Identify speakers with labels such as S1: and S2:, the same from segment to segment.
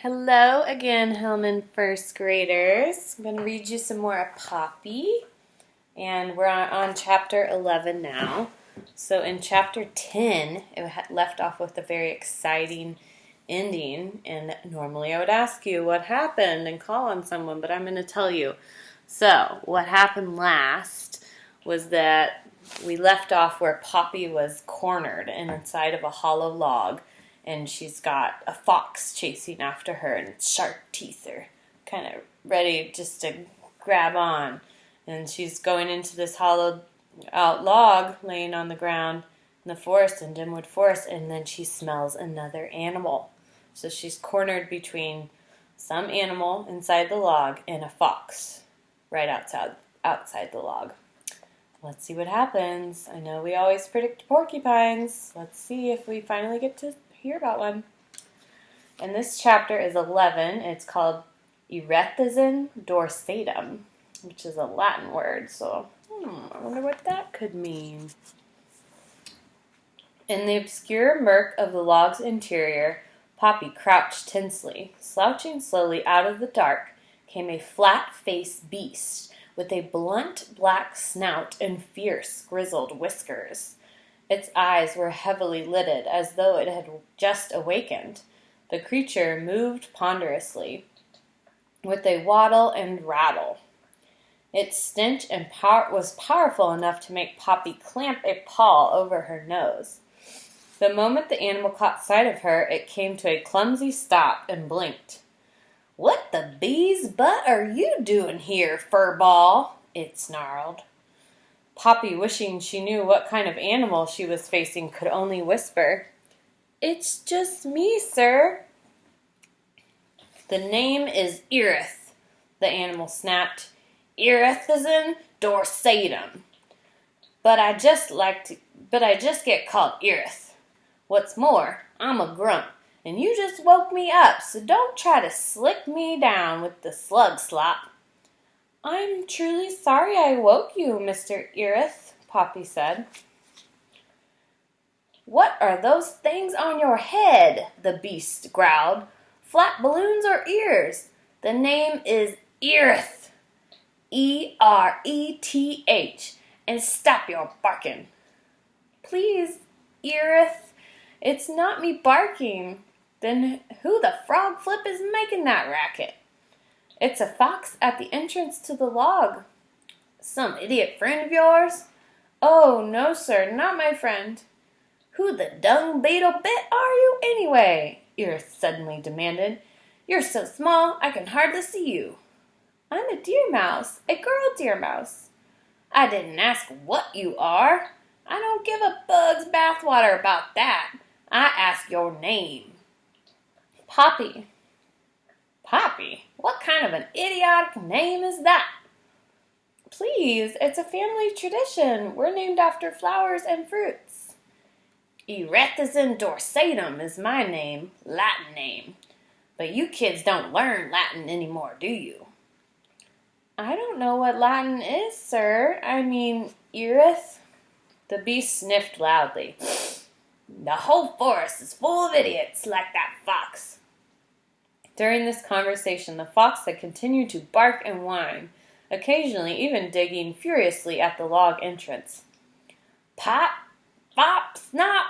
S1: Hello again, Hellman first graders. I'm going to read you some more of Poppy, and we're on chapter 11 now. So in chapter 10, it left off with a very exciting ending, and normally I would ask you what happened and call on someone, but I'm going to tell you. So what happened last was that we left off where Poppy was cornered inside of a hollow log. And she's got a fox chasing after her, and its sharp teeth are kind of ready just to grab on. And she's going into this hollowed out log laying on the ground in the forest, in Dimwood Forest, and then she smells another animal. So she's cornered between some animal inside the log and a fox right outside the log. Let's see what happens. I know we always predict porcupines. Let's see if we finally get to hear about one. And this chapter is 11. It's called Erethism dorsatum, which is a Latin word. So, I wonder what that could mean. In the obscure murk of the log's interior, Poppy crouched tensely. Slouching slowly out of the dark came a flat-faced beast with a blunt black snout and fierce grizzled whiskers. Its eyes were heavily lidded, as though it had just awakened. The creature moved ponderously, with a waddle and rattle. Its stench and was powerful enough to make Poppy clamp a paw over her nose. The moment the animal caught sight of her, it came to a clumsy stop and blinked. "What the bee's butt are you doing here, furball?" it snarled. Poppy, wishing she knew what kind of animal she was facing, could only whisper, "It's just me, sir." "The name is Erith," the animal snapped. "Erethism dorsatum. But I just get called Erith. What's more, I'm a grunt, and you just woke me up, so don't try to slick me down with the slug slop." "I'm truly sorry I woke you, Mr. Erith," Poppy said. "What are those things on your head?" the beast growled. "Flat balloons or ears? The name is Erith. Ereth. And stop your barking." "Please, Erith, it's not me barking." "Then who the frog flip is making that racket?" "It's a fox at the entrance to the log." "Some idiot friend of yours?" "Oh, no, sir, not my friend." "Who the dung beetle bit are you, anyway?" Erith suddenly demanded. "You're so small, I can hardly see you." "I'm a deer mouse, a girl deer mouse." "I didn't ask what you are. I don't give a bug's bathwater about that. I ask your name." "Poppy." "Poppy? What kind of an idiotic name is that?" "Please, it's a family tradition. We're named after flowers and fruits." "Erethism dorsatum is my name, Latin name. But you kids don't learn Latin anymore, do you?" "I don't know what Latin is, sir. I mean, Erith." The beast sniffed loudly. "The whole forest is full of idiots like that fox." During this conversation, the fox had continued to bark and whine, occasionally even digging furiously at the log entrance. "Pop, fop, snop,"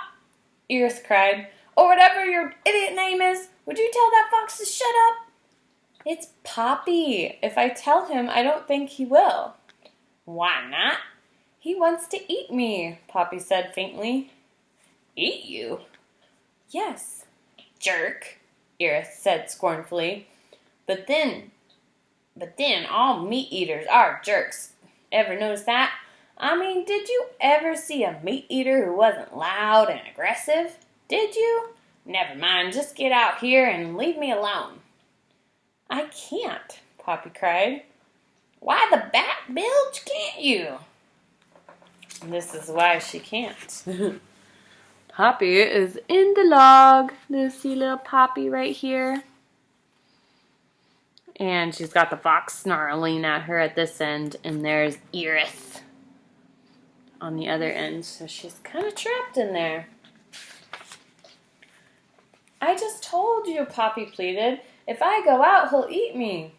S1: Erith cried, "or whatever your idiot name is, would you tell that fox to shut up?" "It's Poppy. If I tell him, I don't think he will." "Why not?" "He wants to eat me," Poppy said faintly. "Eat you?" "Yes." "Jerk," Erith said scornfully. But then all meat eaters are jerks. Ever notice that? I mean, did you ever see a meat eater who wasn't loud and aggressive? Did you? Never mind, just get out here and leave me alone." "I can't," Poppy cried. "Why the bat bilge can't you?" This is why she can't. Poppy is in the log. This little Poppy right here. And she's got the fox snarling at her at this end. And there's Erith on the other end. So she's kind of trapped in there. "I just told you," Poppy pleaded. If I go out, he'll eat me."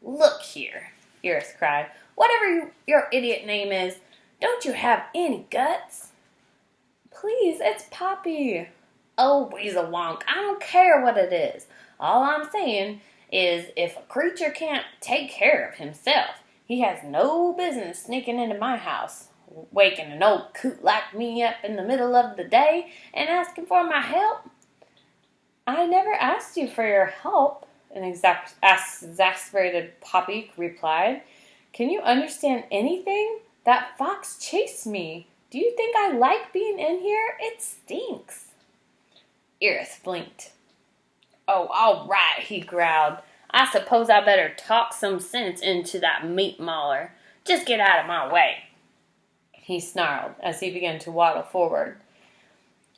S1: "Look here," Iris cried. "Whatever your idiot name is, don't you have any guts?" "Please, it's Poppy." "Oh, weasel wonk, I don't care what it is. All I'm saying is if a creature can't take care of himself, he has no business sneaking into my house, waking an old coot like me up in the middle of the day and asking for my help." "I never asked you for your help," an exasperated Poppy replied. "Can you understand anything? That fox chased me. Do you think I like being in here? It stinks." Iris blinked. "Oh, all right," he growled. "I suppose I better talk some sense into that meat mauler. Just get out of my way," he snarled as he began to waddle forward.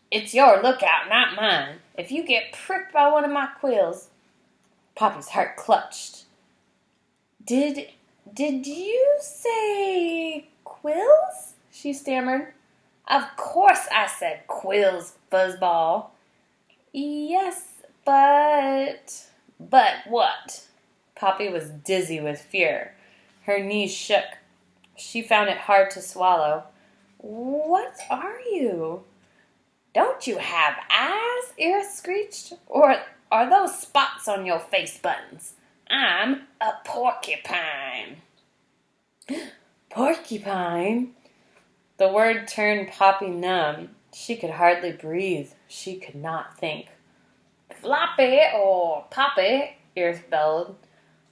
S1: "It's your lookout, not mine. If you get pricked by one of my quills—" Poppy's heart clutched. Did you say quills?" she stammered. "Of course I said quills, fuzzball." "Yes, but—" "But what?" Poppy was dizzy with fear. Her knees shook. She found it hard to swallow. "What are you?" "Don't you have eyes?" Iris screeched. "Or are those spots on your face buttons? I'm a porcupine." "Porcupine?" The word turned Poppy numb. She could hardly breathe. She could not think. "Floppy or Poppy," Iris bellowed.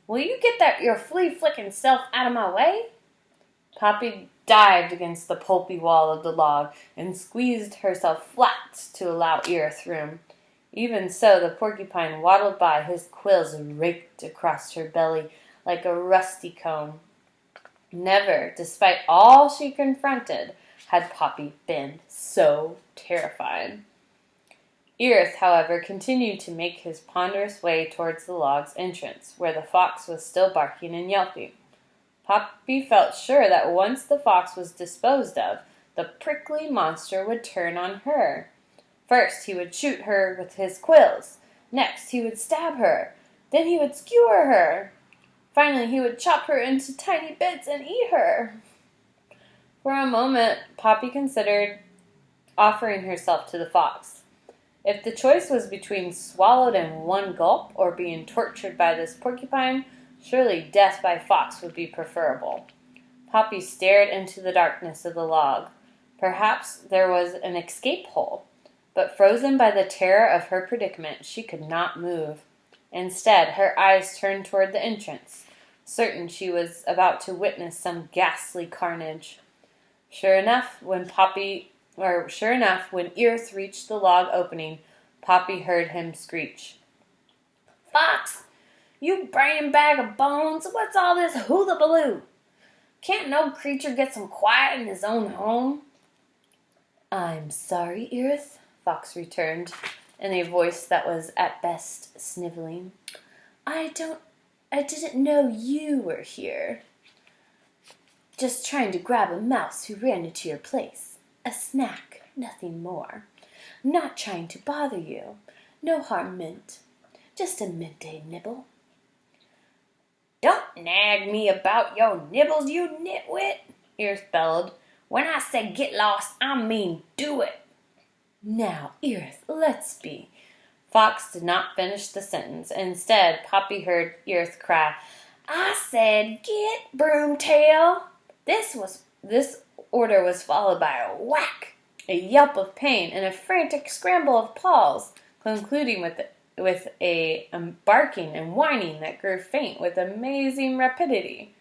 S1: "Will you get your flea-flicking self out of my way?" Poppy dived against the pulpy wall of the log and squeezed herself flat to allow Iris room. Even so, the porcupine waddled by, his quills raked across her belly like a rusty comb. Never, despite all she confronted, had Poppy been so terrified. Iris, however, continued to make his ponderous way towards the log's entrance, where the fox was still barking and yelping. Poppy felt sure that once the fox was disposed of, the prickly monster would turn on her. First he would shoot her with his quills. Next he would stab her. Then he would skewer her. Finally he would chop her into tiny bits and eat her. For a moment Poppy considered offering herself to the fox. If the choice was between swallowed in one gulp or being tortured by this porcupine, surely death by fox would be preferable. Poppy stared into the darkness of the log. Perhaps there was an escape hole, but frozen by the terror of her predicament, she could not move. Instead, her eyes turned toward the entrance, certain she was about to witness some ghastly carnage. Sure enough, when Iris reached the log opening, Poppy heard him screech. "Fox! You brain bag of bones! What's all this hula-baloo? Can't no creature get some quiet in his own home?" "I'm sorry, Iris," Fox returned, in a voice that was at best sniveling. I didn't know you were here. Just trying to grab a mouse who ran into your place. A snack, nothing more. Not trying to bother you. No harm meant. Just a midday nibble." "Don't nag me about your nibbles, you nitwit," Iris bellowed. "When I say get lost, I mean do it." "Now, Iris, let's be—" Fox did not finish the sentence. Instead, Poppy heard Iris cry, "I said get, broomtail." This order was followed by a whack, a yelp of pain, and a frantic scramble of paws, concluding with a barking and whining that grew faint with amazing rapidity.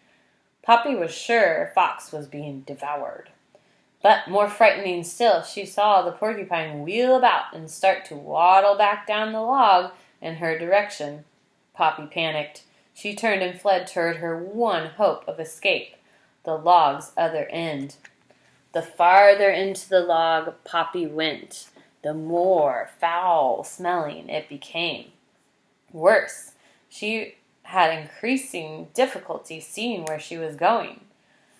S1: Poppy was sure Fox was being devoured. But more frightening still, she saw the porcupine wheel about and start to waddle back down the log in her direction. Poppy panicked. She turned and fled toward her one hope of escape, the log's other end. The farther into the log Poppy went, the more foul-smelling it became. Worse, she had increasing difficulty seeing where she was going.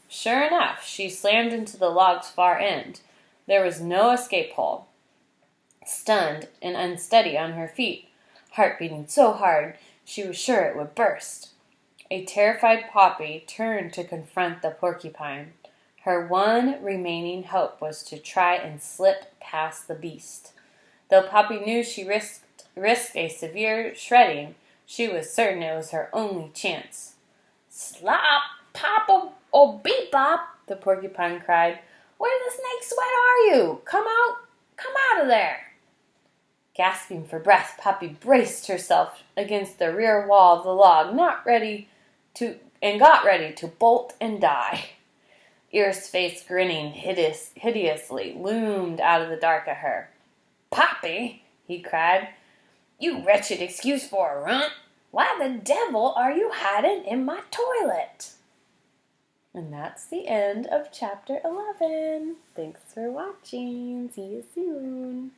S1: Sure enough, she slammed into the log's far end. There was no escape hole. Stunned and unsteady on her feet, heart beating so hard She was sure it would burst. A terrified Poppy turned to confront the porcupine. Her one remaining hope was to try and slip past the beast. Though Poppy knew she risked a severe shredding, she was certain it was her only chance. "Slop, pop, or bebop," the porcupine cried. "Where the snake sweat are you? Come out of there!" Gasping for breath, Poppy braced herself against the rear wall of the log, got ready to bolt and die. Iris' face, grinning hideously, loomed out of the dark at her. "Poppy," he cried, "you wretched excuse for a runt! Why the devil are you hiding in my toilet?" And that's the end of chapter 11. Thanks for watching. See you soon.